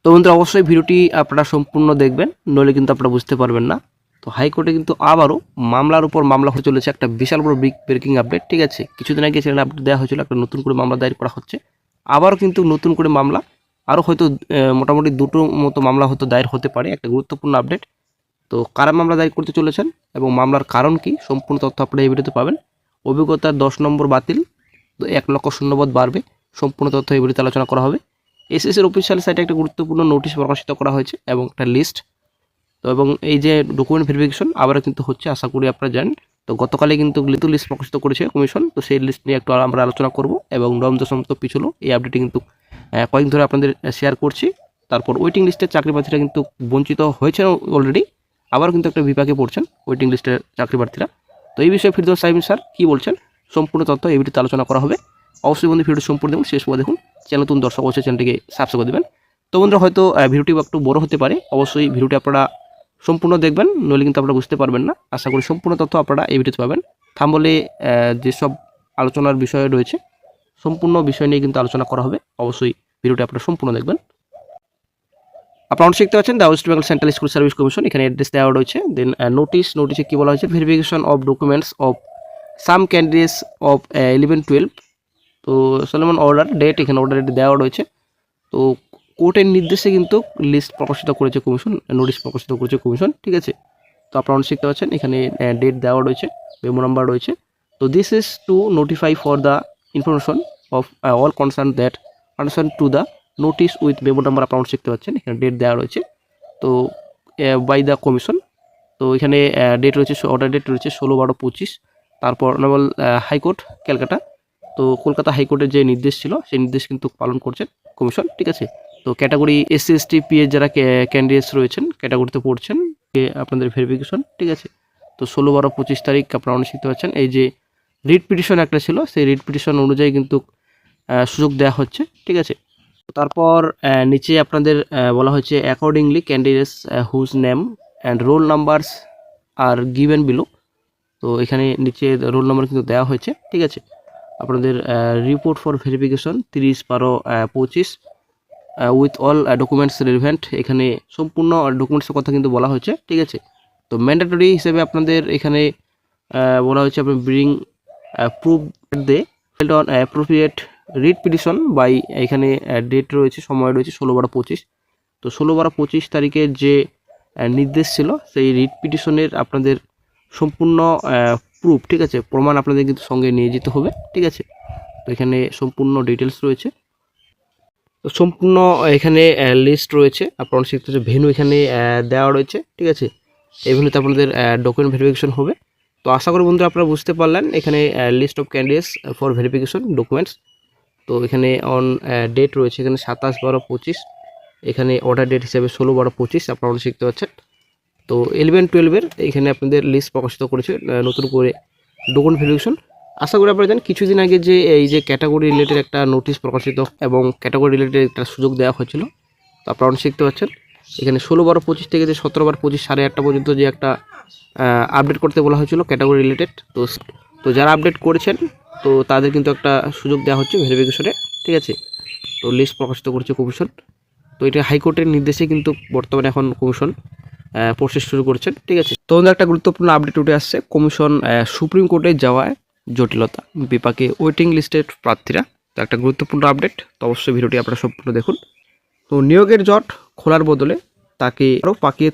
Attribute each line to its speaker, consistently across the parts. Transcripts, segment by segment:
Speaker 1: তো বন্ধুরা অবশ্যই ভিডিওটি আপনারা সম্পূর্ণ দেখবেন, নইলে কিন্তু আপনারা বুঝতে পারবেন না। তো হাইকোর্টে কিন্তু আবারও মামলার উপর মামলা হতে চলেছে, একটা বিশাল বড় ব্রেকিং আপডেট। ঠিক আছে, কিছুদিন আগে চ্যানেলে আপডেট দেওয়া হয়েছিল, একটা নতুন করে মামলা দায়ের করা হচ্ছে। আবারও কিন্তু নতুন করে মামলা, আরও হয়তো মোটামুটি দুটো মতো মামলা হয়তো দায়ের হতে পারে, একটা গুরুত্বপূর্ণ আপডেট। তো কারা মামলা দায়ের করতে চলেছেন এবং মামলার কারণ কি, সম্পূর্ণ তথ্য আপনারা এই ভিডিওতে পাবেন। অভিজ্ঞতার 10 নম্বর বাতিল, তো 1 লক্ষ শূন্যপদ বাড়বে, সম্পূর্ণ তথ্য এই ভিডিওতে আলোচনা করা হবে। এসএসসির অফিসিয়াল সাইটে একটা গুরুত্বপূর্ণ নোটিশ প্রকাশিত করা হয়েছে এবং একটা লিস্ট। তো এবং এই যে ডকুমেন্ট ভেরিফিকেশন আবারও কিন্তু হচ্ছে, আশা করি আপনারা জানেন। তো গতকালে কিন্তু লিস্ট প্রকাশিত করেছে কমিশন, তো সেই লিস্ট নিয়ে একটু আমরা আলোচনা করব এবং নবম দশম তো পিছলো এই আপডেটে কিন্তু কয়েকদিন ধরে আপনাদের শেয়ার করছি। তারপর ওয়েটিং লিস্টের চাকরি প্রার্থীরা কিন্তু বঞ্চিত হয়েছেন অলরেডি, আবারও কিন্তু একটা বিপাকে পড়ছেন ওয়েটিং লিস্টের চাকরি প্রার্থীরা। তো এই বিষয়ে ফিরদৌস সাইম স্যার কী বলছেন, সম্পূর্ণ তথ্য এই ভিডিওতে আলোচনা করা হবে। অবশ্যই বন্ধু ভিডিওটি সম্পূর্ণ দেখুন, শেষ পর্যন্ত দেখুন। চ্যানেল নতুন দর্শক অবশ্যই চ্যানেলটিকে সাবস্ক্রাইব করে দেবেন। তো বন্ধুরা হয়তো ভিডিওটি একটু বড় হতে পারে, অবশ্যই ভিডিওটি আপনারা সম্পূর্ণ দেখবেন, নইলে কিন্তু আপনারা বুঝতে পারবেন না। আশা করি সম্পূর্ণ তথ্য আপনারা এই ভিডিওতে পাবেন। থাম্বনেলে যেসব আলোচনার বিষয় রয়েছে সম্পূর্ণ বিষয় নিয়ে কিন্তু আলোচনা করা হবে, অবশ্যই ভিডিওটি আপনারা সম্পূর্ণ দেখবেন। আপনারা অনেক শিখতে পাচ্ছেন the West Bengal central school service commission, এখানে অ্যাড্রেস দেওয়া রয়েছে। দেন নোটিশে কী বলা হয়েছে, verification of documents of some candidates of 11-12। তো সলোমন অর্ডার ডেট, এখানে অর্ডার ডেট দেওয়া রয়েছে। তো কোর্টের নির্দেশে কিন্তু লিস্ট প্রকাশিত করেছে কমিশন, নোটিশ প্রকাশিত করেছে কমিশন। ঠিক আছে, তো আপনারা অনেক শিখতে পাচ্ছেন, এখানে ডেট দেওয়া রয়েছে, মেমো নাম্বার রয়েছে। তো this is to notify for the information of all concern that concern to the notice with memo number, আপনারা শিখতে পাচ্ছেন, এখানে ডেট দেওয়া রয়েছে। তো বাই দ্য কমিশন, তো এখানে ডেট রয়েছে, অর্ডার ডেট রয়েছে 16/12/25। তারপর অনারেবল হাইকোর্ট ক্যালকাটা, তো কলকাতা হাইকোর্টের যে নির্দেশ ছিল সেই নির্দেশ কিন্তু পালন করছেন কমিশন। ঠিক আছে, তো ক্যাটাগরি SC ST PH যারা ক্যান্ডিডেটস রয়েছেন ক্যাটাগরিতে পড়ছেন, আপনাদের ভেরিফিকেশন। ঠিক আছে, তো 16/12/25 তারিখ আপনারা অনেক শিখতে পাচ্ছেন। এই যে রিট পিটিশন একটা ছিল, সেই রিট পিটিশন অনুযায়ী কিন্তু সুযোগ দেওয়া হচ্ছে। ঠিক আছে, তারপর নিচে আপনাদের বলা হয়েছে accordingly candidates whose name and roll numbers are given below. তো এখানে নিচে রোল নাম্বার কিন্তু দেওয়া হয়েছে। ঠিক আছে, আপনাদের report for verification 30/12/25 with all documents relevant, এখানে সম্পূর্ণ ডকুমেন্টসের কথা কিন্তু বলা হয়েছে। ঠিক আছে, তো ম্যান্ডেটরি হিসেবে আপনাদের এখানে বলা হয়েছে আপনি bring proof the on appropriate writ petition by, এখানে ডেট রয়েছে, সময় রয়েছে 16/12/25। তো 16/12/25 তারিখের যে নির্দেশ ছিল সেই রিট পিটিশনের আপনাদের সম্পূর্ণ প্রুফ, ঠিক আছে, প্রমাণ আপনাদের কিন্তু সঙ্গে নিয়ে যেতে হবে। ঠিক আছে, তো এখানে সম্পূর্ণ ডিটেলস রয়েছে, তো সম্পূর্ণ এখানে লিস্ট রয়েছে, আপনারা শিখতে হচ্ছে ভেন্যু এখানে দেওয়া রয়েছে। ঠিক আছে, এই ভেন্যুতে আপনাদের ডকুমেন্ট ভেরিফিকেশন হবে। তো আশা করি বন্ধুরা আপনারা বুঝতে পারলেন, এখানে list of candidates for verification documents. তো এখানে অন ডেট রয়েছে এখানে 27/12/25, এখানে অর্ডার ডেট হিসেবে 16/12/25 আপনারা শিখতে পাচ্ছেন। তো 11-12-এর এখানে আপনাদের লিস্ট প্রকাশিত করেছে নতুন করে ডকুমেন্ট ভেরিফিকেশন। আশা করি আপনারা জানেন কিছুদিন আগে যে এই যে ক্যাটাগরি রিলেটেড একটা নোটিশ প্রকাশিত এবং ক্যাটাগরি রিলেটেড একটা সুযোগ দেওয়া হয়েছিল, তো আপনারা অনেক শিখতে পাচ্ছেন। এখানে 16/12/25 থেকে যে 17/12/25 8:30 পর্যন্ত যে একটা আপডেট করতে বলা হয়েছিল ক্যাটাগরি রিলেটেড, তো যারা আপডেট করেছেন তো তাদের কিন্তু একটা সুযোগ দেওয়া হচ্ছে ভেরিফিকেশনে। ঠিক আছে, তো লিস্ট প্রকাশিত করেছে কমিশন। তো এটা হাইকোর্টের নির্দেশে কিন্তু বর্তমানে এখন কমিশন প্রসেস শুরু করছেন। ঠিক আছে, তো একটা গুরুত্বপূর্ণ আপডেট উঠে আসছে, কমিশন সুপ্রিম কোর্টে যাওয়ায় জটিলতা, বিপাকে ওয়েটিং লিস্টের প্রার্থীরা। তো একটা গুরুত্বপূর্ণ আপডেট, তো অবশ্যই ভিডিওটি আপনারা সম্পূর্ণ দেখুন। তো নিয়োগের জট খোলার বদলে তাকে আরও পাকিয়ে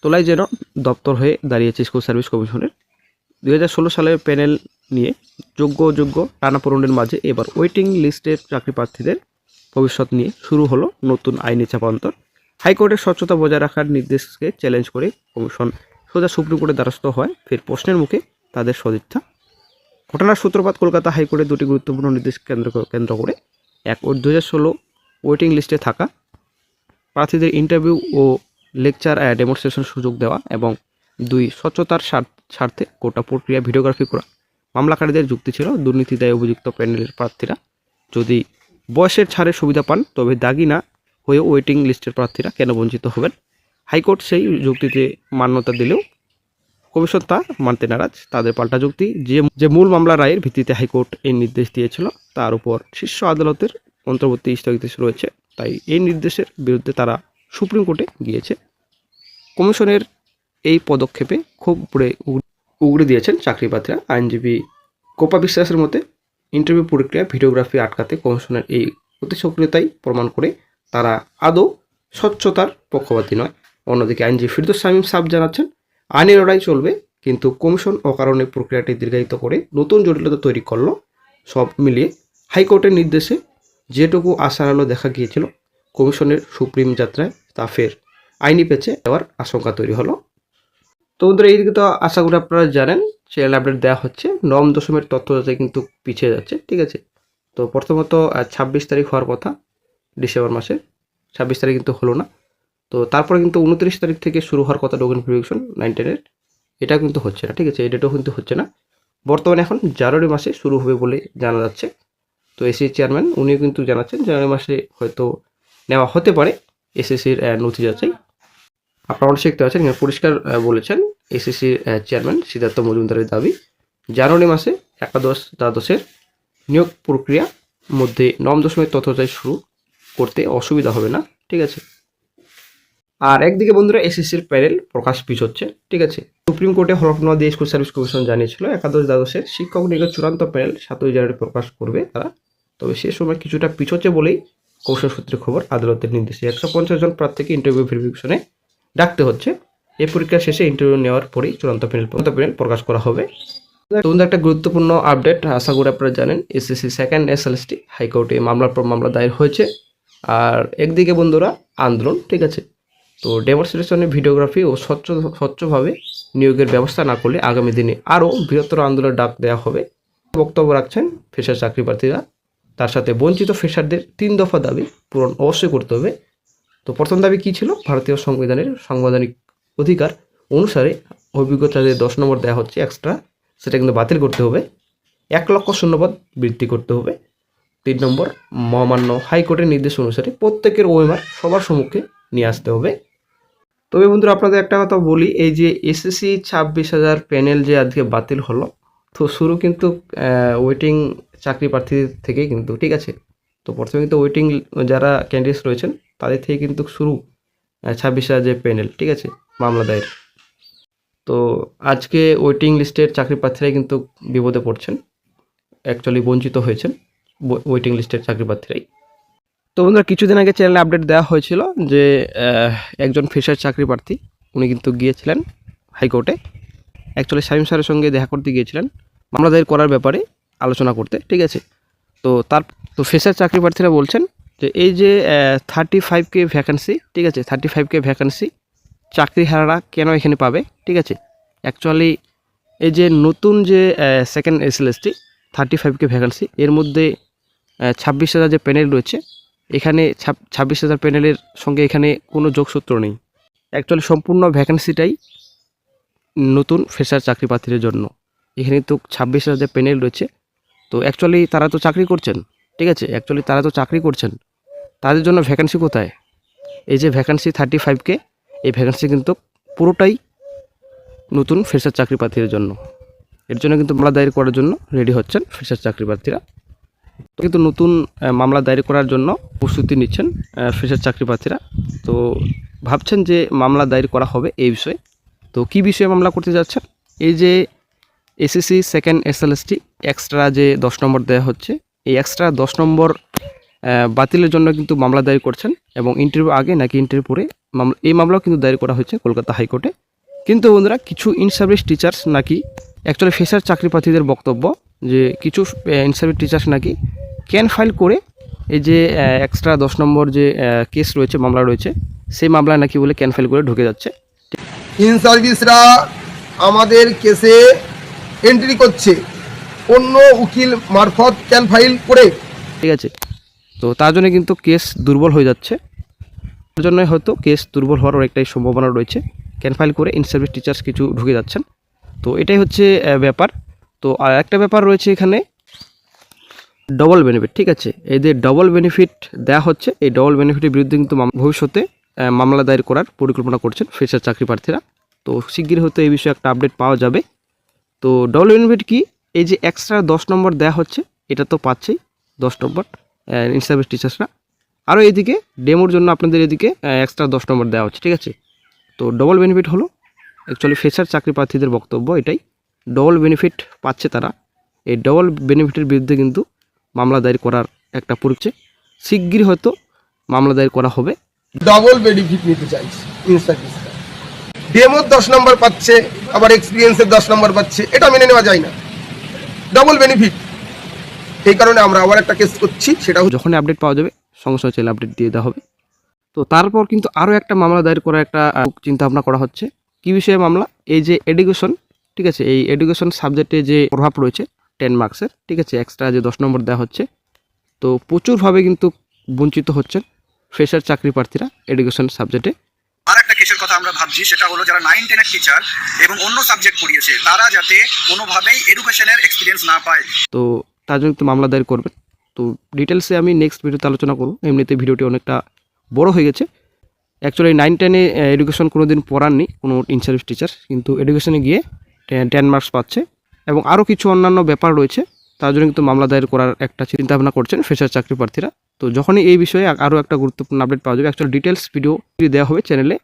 Speaker 1: তোলাই যেন দপ্তর হয়ে দাঁড়িয়েছে স্কুল সার্ভিস কমিশনের। 2016 সালের প্যানেল নিয়ে যোগ্য টানাপোড়েনের মাঝে এবার ওয়েটিং লিস্টের চাকরি প্রার্থীদের ভবিষ্যৎ নিয়ে শুরু হলো নতুন আইনি চাপান্তর। হাইকোর্টের স্বচ্ছতা বজায় রাখার নির্দেশকে চ্যালেঞ্জ করে কমিশন সোজা সুপ্রিম কোর্টের দ্বারস্থ হয়, ফের প্রশ্নের মুখে তাদের সদিচ্ছা। ঘটনার সূত্রপাত কলকাতা হাইকোর্টের দুটি গুরুত্বপূর্ণ নির্দেশ কেন্দ্র করে। 2016 ওয়েটিং লিস্টে থাকা প্রার্থীদের ইন্টারভিউ ও লেকচার ডেমনস্ট্রেশন সুযোগ দেওয়া এবং 2 স্বচ্ছতার স্বার্থে গোটা প্রক্রিয়া ভিডিওগ্রাফি করা। মামলাকারীদের যুক্তি ছিল দুর্নীতি দায়ে অভিযুক্ত প্যানেলের প্রার্থীরা যদি বয়সের ছাড়ের সুবিধা পান তবে দাগি না হয়ে ওয়েটিং লিস্টের প্রার্থীরা কেন বঞ্চিত হবেন। হাইকোর্ট সেই যুক্তিতে মান্যতা দিলেও কমিশন তা মানতে নারাজ। তাদের পাল্টা যুক্তি, যে মূল মামলা রায়ের ভিত্তিতে হাইকোর্ট এই নির্দেশ দিয়েছিল তার উপর শীর্ষ আদালতের অন্তর্বর্তী স্থগিতাদেশ রয়েছে। তাই এই নির্দেশের বিরুদ্ধে তারা সুপ্রিম কোর্টে গিয়েছে। কমিশনের এই পদক্ষেপে ক্ষোভ উগড়ে দিয়েছেন চাকরি প্রার্থীরা। আইনজীবী কোপা বিশ্বাসের মতে ইন্টারভিউ প্রক্রিয়া ভিডিওগ্রাফি আটকাতে কমিশনের এই অতি সক্রিয়তাই প্রমাণ করে তারা আদৌ স্বচ্ছতার পক্ষপাতী নয়। অন্যদিকে আইনজীবী ফিরদৌস শামীম সাব জানাচ্ছেন, আইনি লড়াই চলবে, কিন্তু কমিশন অকারণে প্রক্রিয়াটি দীর্ঘায়িত করে নতুন জটিলতা তৈরি করলো। সব মিলিয়ে হাইকোর্টের নির্দেশে যেটুকু আশার আলো দেখা গিয়েছিল কমিশনের সুপ্রিম যাত্রায় তা ফের আইনি পেছে দেওয়ার আশঙ্কা তৈরি হলো। তো বন্ধুরা, এইদিকে তো আশা করি আপনারা জানেন চ্যানেল আপডেট দেওয়া হচ্ছে। নবম দশমের তথ্য যাচাই কিন্তু পিছিয়ে যাচ্ছে, ঠিক আছে। তো প্রথমত 26 তারিখ হওয়ার কথা ডিসেম্বর মাসে, 26 তারিখ কিন্তু হলো না। তো তারপরে কিন্তু 29 তারিখ থেকে শুরু হওয়ার কথা ডকুমেন্ট ভেরিফিকেশন 9-10-এর, এটা কিন্তু হচ্ছে না, ঠিক আছে। এই ডেটও কিন্তু হচ্ছে না। বর্তমানে এখন জানুয়ারি মাসে শুরু হবে বলে জানা যাচ্ছে। তো এসএসসি চেয়ারম্যান উনিও কিন্তু জানাচ্ছেন জানুয়ারি মাসে হয়তো নেওয়া হতে পারে এসএসসির নথি যাচাই। আপনারা অবশ্যই দেখতে পাচ্ছেন এখানে পরিষ্কার বলেছেন এসএসসির চেয়ারম্যান সিদ্ধার্থ মজুমদারের দাবি, জানুয়ারি মাসে একাদশ দ্বাদশের নিয়োগ প্রক্রিয়া মধ্যে নবম দশমের তথ্য যাচাই শুরু করতে অসুবিধা হবে না, ঠিক আছে। আর একদিকে বন্ধুরা এসএসসির প্যানেল প্রকাশ পিছোচ্ছে, ঠিক আছে। সুপ্রিম কোর্টে হলফনামা দিয়ে স্কুল সার্ভিস কমিশন জানিয়েছিল একাদশ দ্বাদশের শিক্ষক নিয়োগের চূড়ান্ত প্যানেল 7ই জানুয়ারি প্রকাশ করবে তারা। তবে সে সময় কিছুটা পিছোচ্ছে বলেই কমিশন সূত্রে খবর। আদালতের নির্দেশে 150 জন প্রার্থীকে ইন্টারভিউ ভেরিফিকেশনে ডাকতে হচ্ছে। এই পরীক্ষা শেষে ইন্টারভিউ নেওয়ার পরেই চূড়ান্ত প্যানেল প্রকাশ করা হবে। তোমাদের একটা গুরুত্বপূর্ণ আপডেট আশা করি আপনারা জানেন, এসএসসি সেকেন্ড এসএলএসটি হাইকোর্টে মামলার পর মামলা দায়ের হয়েছে। আর একদিকে বন্ধুরা আন্দোলন, ঠিক আছে। তো ডেমনস্ট্রেশনে ভিডিওগ্রাফি ও স্বচ্ছভাবে নিয়োগের ব্যবস্থা না করলে আগামী দিনে আরও বৃহত্তর আন্দোলনের ডাক দেওয়া হবে বক্তব্য রাখছেন ফ্রেশার চাকরি প্রার্থীরা। তার সাথে বঞ্চিত ফ্রেশারদের 3 দফা দাবি পূরণ অবশ্যই করতে হবে। তো প্রথম দাবি কী ছিল? ভারতীয় সংবিধানের সাংবিধানিক অধিকার অনুসারে অভিজ্ঞতাদের 10 নম্বর দেওয়া হচ্ছে এক্সট্রা, সেটা কিন্তু বাতিল করতে হবে। 1 লক্ষ শূন্যপদ বৃদ্ধি করতে হবে। 3 নম্বর, মহামান্য হাইকোর্টের নির্দেশ অনুসারে প্রত্যেকের ওএমআর সবার সম্মুখে নিয়ে আসতে হবে। তবে বন্ধুরা আপনাদের একটা কথা বলি, এই যে এসএসসি 26,000 প্যানেল যে আজকে বাতিল হলো, তো শুরু কিন্তু ওয়েটিং চাকরি প্রার্থী থেকে কিন্তু, ঠিক আছে। তো প্রথমে কিন্তু ওয়েটিং যারা ক্যান্ডিডেটস রয়েছেন তাদের থেকে কিন্তু শুরু 26,000 যে প্যানেল, ঠিক আছে, মামলা দায়ের। তো আজকে ওয়েটিং লিস্টের চাকরি প্রার্থীরাই কিন্তু বিপদে পড়ছেন, অ্যাকচুয়ালি বঞ্চিত হয়েছেন ওয়েটিং লিস্টের চাকরি প্রার্থীরাই। তো বন্ধুরা কিছুদিন আগে চ্যানেলে আপডেট দেওয়া হয়েছিল যে একজন ফ্রেশার চাকরি প্রার্থী উনি কিন্তু গিয়েছিলেন হাইকোর্টে, অ্যাকচুয়ালি শামীম স্যারের সঙ্গে দেখা করতে গিয়েছিলেন মামলা দায়ের করার ব্যাপারে আলোচনা করতে, ঠিক আছে। তো ফ্রেশার চাকরি প্রার্থীরা বলছেন যে এই যে 35K ভ্যাকান্সি, ঠিক আছে, 35K ভ্যাকান্সি চাকরিহারারা কেন এখানে পাবে, ঠিক আছে। অ্যাকচুয়ালি এই যে নতুন যে সেকেন্ড এসএলএসটি 35K ভ্যাকান্সি, এর মধ্যে 26,000 যে প্যানেল রয়েছে, এখানে 26,000 প্যানেলের সঙ্গে এখানে কোনো যোগসূত্র নেই। অ্যাকচুয়ালি সম্পূর্ণ ভ্যাকান্সিটাই নতুন ফ্রেশার চাকরি প্রার্থীদের জন্য। এখানে তো 26,000 যে প্যানেল রয়েছে, তো অ্যাকচুয়ালি তারা তো চাকরি করছেন, ঠিক আছে, তাদের জন্য ভ্যাকান্সি কোথায়? এই যে ভ্যাকান্সি 35K, এই ভ্যাকান্সি কিন্তু পুরোটাই নতুন ফ্রেশার চাকরি প্রার্থীদের জন্য। এর জন্য কিন্তু মামলা দায়ের করার জন্য রেডি হচ্ছেন ফ্রেশার চাকরি প্রার্থীরা। কিন্তু নতুন মামলা দায়ের করার জন্য প্রস্তুতি নিচ্ছেন ফ্রেশার চাকরি প্রার্থীরা। তো ভাবছেন যে মামলা দায়ের করা হবে এই বিষয়ে। তো কী বিষয়ে মামলা করতে যাচ্ছেন? এই যে এসএসসি সেকেন্ড এসএলএসটি এক্সট্রা যে 10 নম্বর দেওয়া হচ্ছে, এই এক্সট্রা 10 নম্বর বাতিলের জন্য কিন্তু মামলা দায়ের করছেন। এবং ইন্টারভিউ আগে নাকি ইন্টারভিউ পরে এই মামলাও কিন্তু দায়ের করা হয়েছে কলকাতা হাইকোর্টে। কিন্তু বন্ধুরা কিছু ইন সার্ভিস টিচার্স নাকি, অ্যাকচুয়ালি ফ্রেশার চাকরি প্রার্থীদের বক্তব্য যে কিছু ইন সার্ভিস টিচার্স নাকি ক্যান ফাইল করে এই যে এক্সট্রা 10 নম্বর যে কেস রয়েছে, মামলা রয়েছে, সেই মামলায় নাকি বলে ক্যান ফাইল করে ঢুকে যাচ্ছে।
Speaker 2: ইন সার্ভিসরা আমাদের কেসে এন্ট্রি করছে অন্য উকিল মারফত ক্যান ফাইল করে,
Speaker 1: ঠিক আছে। তো তার জন্য কিন্তু কেস দুর্বল হয়ে যাচ্ছে, তার জন্য হয়তো কেস দুর্বল হওয়ার অনেকটাই সম্ভাবনা রয়েছে। ক্যান ফাইল করে ইন সার্ভিস টিচার্স কিছু ঢুকে যাচ্ছেন। তো এটাই হচ্ছে ব্যাপার। তো আর একটা ব্যাপার রয়েছে এখানে ডবল বেনিফিট, ঠিক আছে। এই যে ডবল বেনিফিট দেওয়া হচ্ছে, এই ডবল বেনিফিটের বিরুদ্ধে কিন্তু ভবিষ্যতে মামলা দায়ের করার পরিকল্পনা করছেন ফ্রেশার চাকরি প্রার্থীরা। তো শিগগিরই হয়তো এই বিষয়ে একটা আপডেট পাওয়া যাবে। তো ডবল বেনিফিট কি? এই যে এক্সট্রা 10 নম্বর দেওয়া হচ্ছে, এটা তো পাচ্ছেই 10 নম্বর ইন সার্ভিস টিচার্সরা। আরও এদিকে ডেমোর জন্য আপনাদের এদিকে এক্সট্রা 10 নম্বর দেওয়া হচ্ছে, ঠিক আছে। তো ডবল বেনিফিট হলো, অ্যাকচুয়ালি ফ্রেশার চাকরি প্রার্থীদের বক্তব্য এটাই, ডবল বেনিফিট পাচ্ছে তারা। এই ডবল বেনিফিটের বিরুদ্ধে কিন্তু মামলা দায়ের করার একটা পরিচয়, শিগগিরই হয়তো মামলা দায়ের করা হবে।
Speaker 2: ডবল বেনিফিট নিতে চাইছে ইন সার্ভিসরা, ডেমোর 10 নম্বর পাচ্ছে, আবার এক্সপিরিয়েন্সের 10 নম্বর পাচ্ছে, এটা মেনে নেওয়া যায় না, ডবল বেনিফিট। এই কারণে আমরা আবার একটা কেস করছি, সেটা
Speaker 1: যখনই আপডেট পাওয়া যাবে সঙ্গে সঙ্গে চাইলে আপডেট দিয়ে দেওয়া হবে। তো তারপর কিন্তু আরও একটা মামলা দায়ের করার একটা চিন্তা ভাবনা করা হচ্ছে। কী বিষয়ে মামলা? এই যে এডুকেশন, ঠিক আছে, এই এডুকেশন সাবজেক্টে যে প্রভাব রয়েছে 10 মার্কসের, ঠিক আছে, এক্সট্রা যে 10 নম্বর দেওয়া হচ্ছে, তো প্রচুরভাবে কিন্তু বঞ্চিত হচ্ছেন ফ্রেশার চাকরি প্রার্থীরা এডুকেশন সাবজেক্টে।
Speaker 3: আর একটা কেসের কথা আমরা ভাবছি, সেটা হলো যারা 9-10 এর টিচার এবং অন্য সাবজেক্ট পড়িয়েছে, তারা যাতে কোনোভাবেই এডুকেশনের এক্সপিরিয়েন্স না পায়।
Speaker 1: তো তার জন্য একটু মামলা দায়ের করবেন। তো ডিটেলসে আমি নেক্সট ভিডিওতে আলোচনা করব। এমনিতে ভিডিওটি অনেকটা বড় হয়ে গেছে। অ্যাকচুয়ালি 9-10-এ এডুকেশন কোনো দিন পড়াননি কোনো ইন সার্ভিস টিচার, কিন্তু এডুকেশনে গিয়ে 10 মার্কস পাচ্ছে এবং আরও কিছু অন্যান্য ব্যাপার রয়েছে, তার জন্য কিন্তু মামলা দায়ের করার একটা চিন্তাভাবনা করছেন ফ্রেশার চাকরি প্রার্থীরা। তো যখনই এই বিষয়ে আরও একটা গুরুত্বপূর্ণ আপডেট পাওয়া যাবে, অ্যাকচুয়ালি ডিটেলস ভিডিও দেওয়া হবে চ্যানেলে,